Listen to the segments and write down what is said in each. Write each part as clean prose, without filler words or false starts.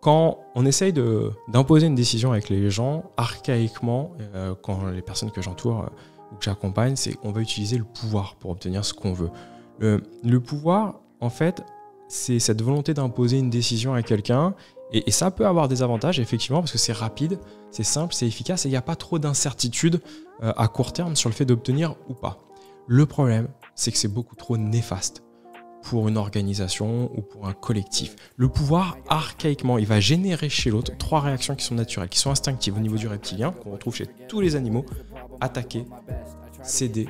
Quand on essaye d'imposer une décision avec les gens, archaïquement, quand les personnes que j'entoure ou que j'accompagne, c'est qu'on va utiliser le pouvoir pour obtenir ce qu'on veut. Le pouvoir, en fait, c'est cette volonté d'imposer une décision à quelqu'un. Et ça peut avoir des avantages, effectivement, parce que c'est rapide, c'est simple, c'est efficace et il n'y a pas trop d'incertitude à court terme sur le fait d'obtenir ou pas. Le problème, c'est que c'est beaucoup trop néfaste pour une organisation ou pour un collectif. Le pouvoir, archaïquement, il va générer chez l'autre 3 réactions qui sont naturelles, qui sont instinctives au niveau du reptilien, qu'on retrouve chez tous les animaux: attaquer, céder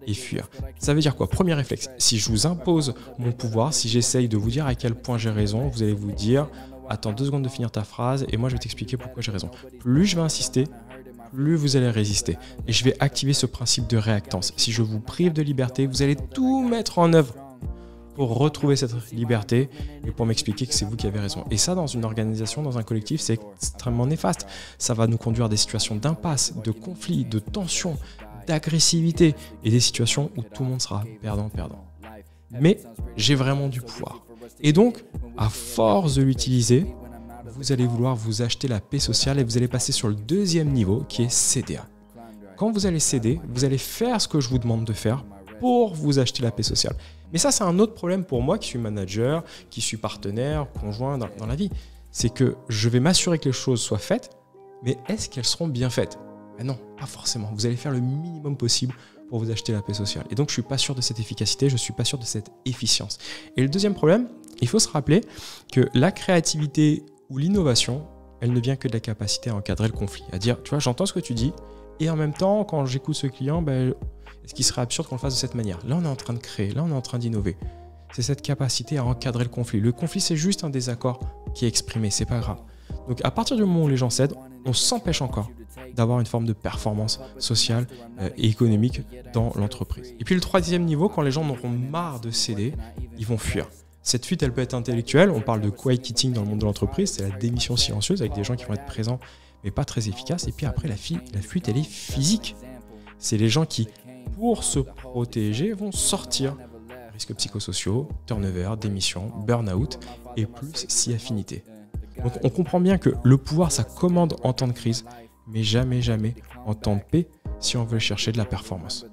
et fuir. Ça veut dire quoi? Premier réflexe, si je vous impose mon pouvoir, si j'essaye de vous dire à quel point j'ai raison, vous allez vous dire: attends 2 secondes de finir ta phrase et moi je vais t'expliquer pourquoi j'ai raison. Plus je vais insister, plus vous allez résister. Et je vais activer ce principe de réactance. Si je vous prive de liberté, vous allez tout mettre en œuvre pour retrouver cette liberté et pour m'expliquer que c'est vous qui avez raison. Et ça, dans une organisation, dans un collectif, c'est extrêmement néfaste. Ça va nous conduire à des situations d'impasse, de conflit, de tension, d'agressivité et des situations où tout le monde sera perdant-perdant. Mais j'ai vraiment du pouvoir. Et donc, à force de l'utiliser, vous allez vouloir vous acheter la paix sociale et vous allez passer sur le 2e niveau qui est céder. Quand vous allez céder, vous allez faire ce que je vous demande de faire pour vous acheter la paix sociale. Mais ça, c'est un autre problème pour moi qui suis manager, qui suis partenaire, conjoint dans la vie. C'est que je vais m'assurer que les choses soient faites, mais est-ce qu'elles seront bien faites? Ben non, pas forcément. Vous allez faire le minimum possible pour vous acheter la paix sociale. Et donc, je ne suis pas sûr de cette efficacité, je ne suis pas sûr de cette efficience. Et le deuxième problème, il faut se rappeler que la créativité ou l'innovation, elle ne vient que de la capacité à encadrer le conflit. À dire, tu vois, j'entends ce que tu dis, et en même temps, quand j'écoute ce client, est-ce qu'il serait absurde qu'on le fasse de cette manière? Là, on est en train de créer, là, on est en train d'innover. C'est cette capacité à encadrer le conflit. Le conflit, c'est juste un désaccord qui est exprimé, c'est pas grave. Donc, à partir du moment où les gens cèdent, on s'empêche encore d'avoir une forme de performance sociale et économique dans l'entreprise. Et puis le 3e niveau, quand les gens en auront marre de céder, ils vont fuir. Cette fuite, elle peut être intellectuelle. On parle de quiet quitting dans le monde de l'entreprise. C'est la démission silencieuse avec des gens qui vont être présents mais pas très efficaces. Et puis après, la fuite, elle est physique. C'est les gens qui, pour se protéger, vont sortir. Risques psychosociaux, turnover, démission, burn-out et plus si affinité. Donc on comprend bien que le pouvoir, ça commande en temps de crise, mais jamais en temps de paix si on veut chercher de la performance.